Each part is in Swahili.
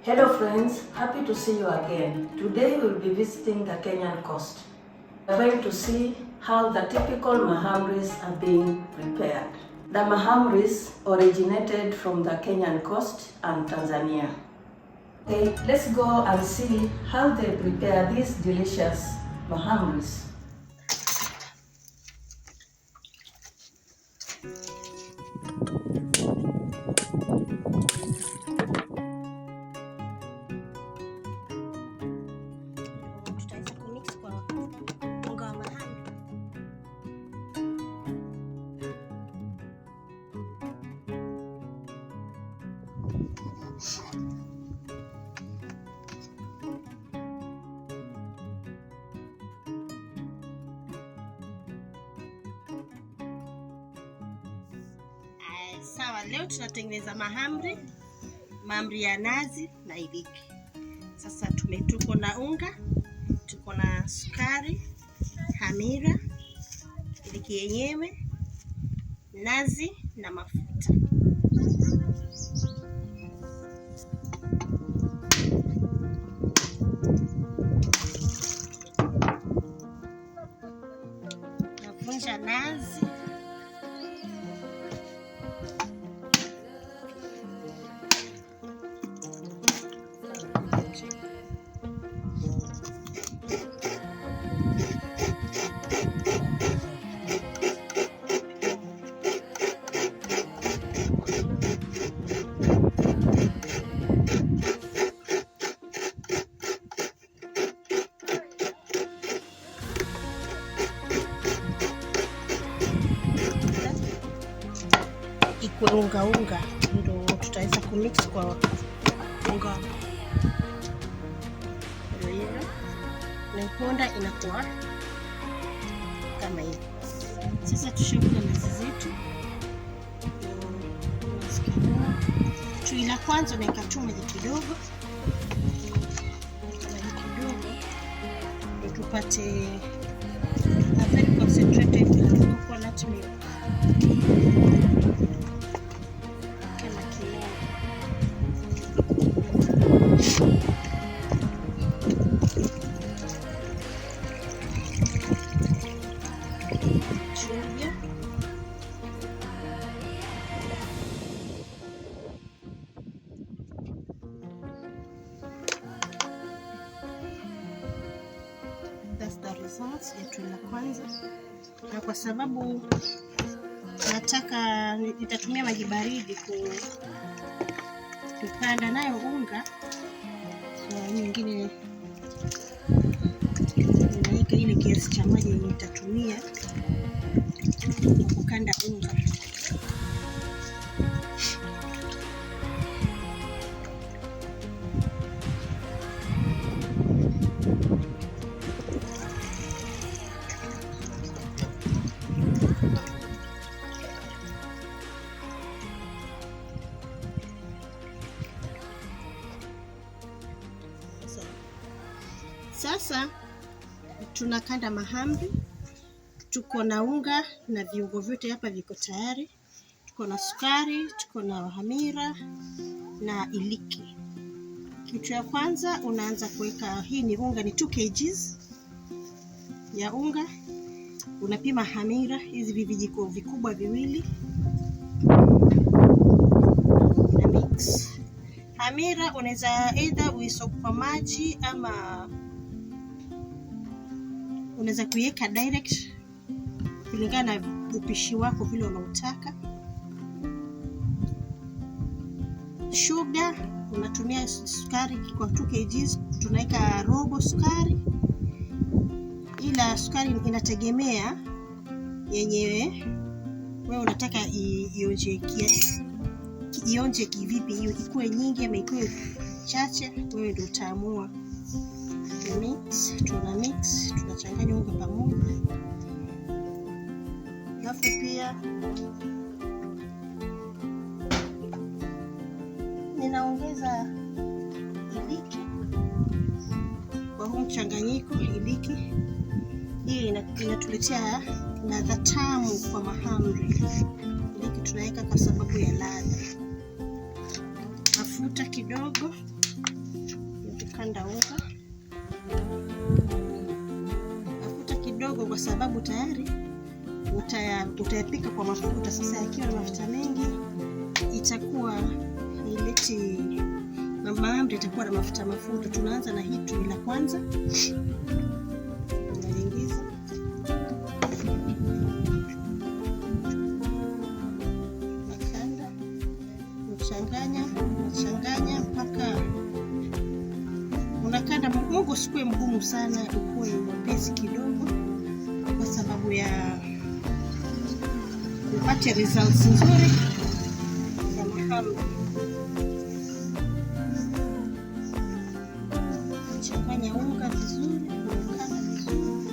Hello friends, happy to see you again. Today we'll be visiting the Kenyan coast. We're going to see how the typical Mahamris are being prepared. The Mahamris originated from the Kenyan coast and Tanzania. Okay, let's go and see how they prepare these delicious Mahamris. Sawa, leo tunatengeneza mahamri ya nazi na iliki. Sasa tuko na unga, tuko na sukari, hamira, iliki yenyewe, nazi na mafuta. Navunja nazi. Ikwe unga ndo tutaweza kumix kwa unga. Ndio na ponda inakuwa kama hivi. Sasa tushaweka nazi zetu. Tuila kwanza na ikachuma kidogo. Tupate a very concentrated coconut milk. That's the results yetu la kwanza, na kwa sababu nataka nitatumia maji baridi kukanda nayo unga, na nyingine ninaweka ile kiasi cha maji nitatumia kukanda unga. Sasa tunakanda mahamri. Tuko na unga na viungo vyote hapa viko tayari. Tuko na sukari, tuko na hamira na iliki. Kitu ya kwanza unaanza kuweka, hii ni unga, ni 2 kg ya unga. Unapima hamira, hizi vijiko vikubwa viwili. Na mix. Hamira unaweza either uisoak kwa maji ama unaweza kuiweka direct kulingana na upishi wako vile unautaka. Sugar unatumia sukari kwa 2 kg, tunaweka robo sukari, ila sukari inategemea yenyewe wewe unataka ionje kivipi, hiyo ikuwe nyingi ama ikuwe chache, wewe ndio utaamua. Mix, tunachanganya unga pamoja. Alafu pia ninaongeza iliki kwa huu mchanganyiko. Iliki hii inatuletea ladha tamu kwa mahamri. Iliki tunaweka kwa sababu ya ladha. Mafuta kidogo. kukanda unga. Mafuta kidogo kwa sababu tayari utayapika kwa mafuta. Sasa yakiwa na mafuta mengi itakuwa haileti, mahamri itakuwa na mafuta. Tunaanza na hii tui la kwanza. Unaingiza. Nakanda. Unachanganya mpaka unakanda. Mungu usikue mgumu sana, ukue mwepesi kidogo kwa sababu ya kupata results nzuri za mahamri. Changanya unga vizuri, unakanda vizuri.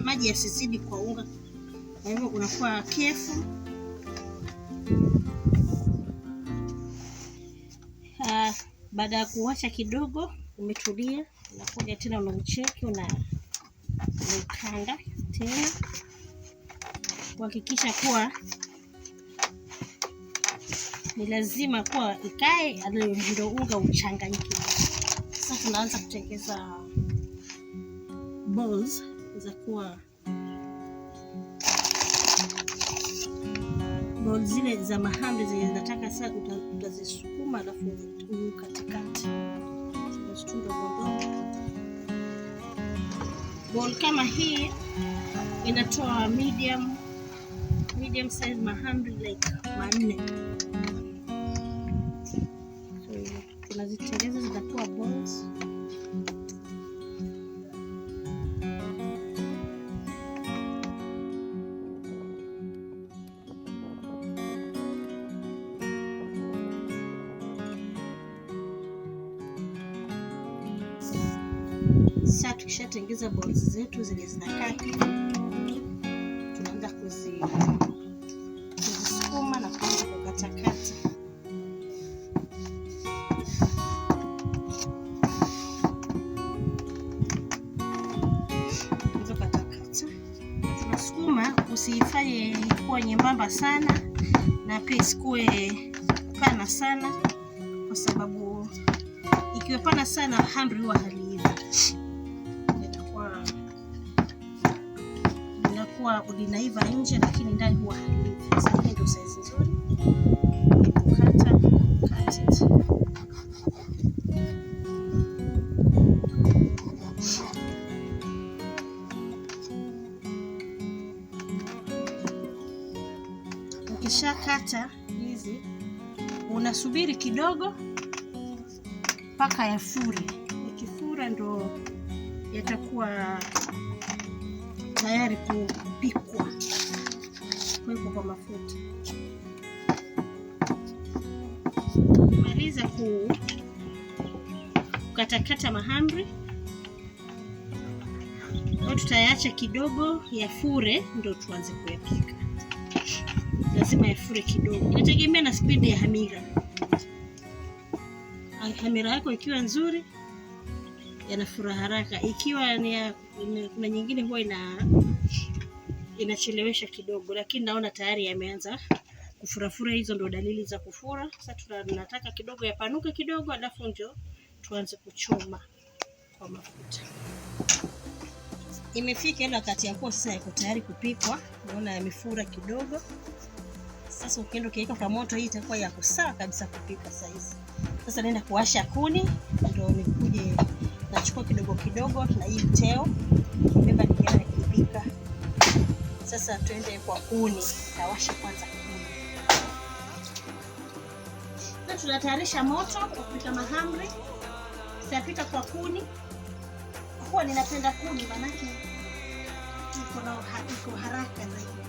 Maji yasizidi kwa unga, kwa hivyo unakuwa careful. Baada ya kuacha kidogo umetulia, unakuja tena unaucheki, unaikanda tena kuhakikisha kuwa ni lazima kuwa ikae, ndio unga uchanganyike. Sasa tunaanza kutengeneza balls za kuwa balls zile za mahamri zenye zinataka. Sasa utazisukuma alafu katikati tunastunda ball kama hii inatoa medium size mahamri like 4. So tunazitengeneza zinakuwa balls. Sasa tukishatengeza balls zetu zenye zinakaa, tunaanza kuzisukuma na kuanza kukatakata. Tunasukuma, usifanye kuwa nyembamba sana na pia isikue pana sana, kwa sababu ikiwa pana sana mahamri huwa haliiva. Inakuwa linaiva nje lakini ndani huwa haliivi. Sasa hii ndio size nzuri. Kukata it. Ukishakata hizi unasubiri kidogo mpaka yafure. Ikifura ndo yatakuwa tayari kupikwa, kuwekwa kwa mafuta. Maliza kukatakata mahamri, au tutayaacha kidogo yafure ndo tuanze kuyapika. Lazima yafure kidogo, inategemea na speed ya hamira. Hamira yako ikiwa nzuri yanafura haraka, ikiwa kuna nyingine huwa inachelewesha kidogo, lakini naona tayari yameanza kufurafura. Hizo ndo dalili za kufura. Sasa tunataka kidogo yapanuke kidogo, alafu ndio tuanze kuchoma kwa mafuta. Imefika ile wakati ya kuwa sasa yako tayari kupikwa. Naona yamefura kidogo. Sasa ukienda ukiweka kwa moto, hii itakuwa yako sawa kabisa kupika saizi. Sasa naenda kuwasha kuni, ndio nikuje nachukua kidogo kidogo na hii teo nimeba nikianza kupika. Sasa tuende kwa kuni, tawasha kwanza kuni. Na tunatayarisha moto kwa kupika mahamri. Tutapika kwa kuni. Kwa ninapenda kuni manake iko haraka zaidi.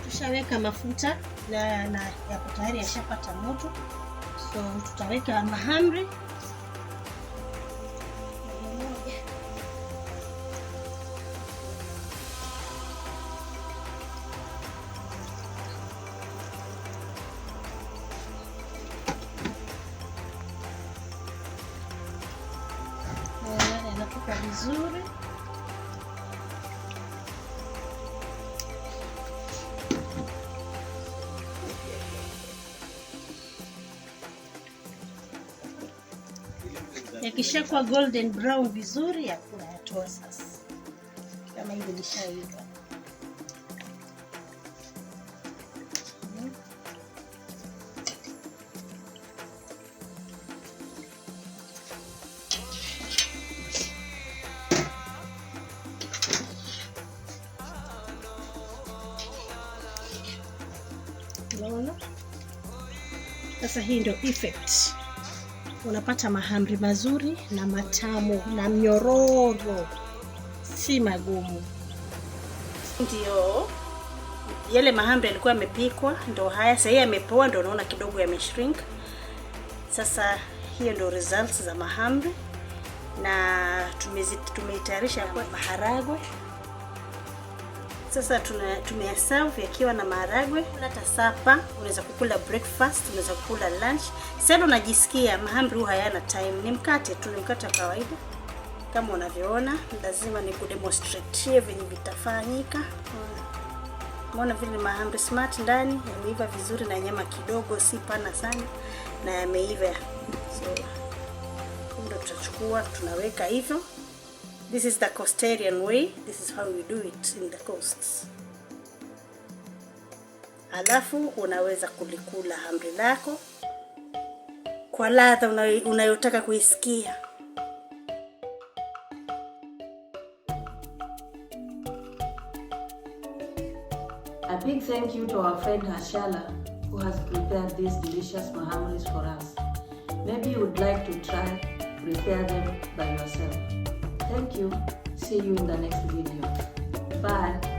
Tushaweka mafuta na yapo tayari, yashapata moto. So tutaweka mahamri. vizuri. Yakishakuwa golden brown vizuri, unayatoa sasa. Kama hivi lishaiva. Unaona? Sasa hii ndio effect. Unapata mahamri mazuri na matamu na mnyororo, si magumu. Ndio yale mahamri yalikuwa yamepikwa, ndio haya sasa yamepoa, ndio unaona kidogo yameshrink. Sasa hiyo ndio results za mahamri, na tumeitayarisha kwa maharagwe. Sasa tumeyaserve yakiwa na maharagwe. Hata sapa, unaweza kukula breakfast, unaweza kukula lunch. Sasa unajisikia mahamri huu hayana time. Ni mkate tu, ni mkate wa kawaida. Kama unavyoona, lazima nikudemonstrate venye vitafanyika. Unaona vile mahamri smart ndani, yameiva vizuri na nyama kidogo, si pana sana na yameiva. So ndio tutachukua, tunaweka hivyo. This is the Coastarian way. This is how we do it in the coasts. Alafu unaweza kulikula hamri lako kwa ladha unayotaka kuisikia. A big thank you to our friend Hashala, who has prepared these delicious mahamris for us. Maybe you would like to try prepare them by yourself. Thank you. See you in the next video. Bye.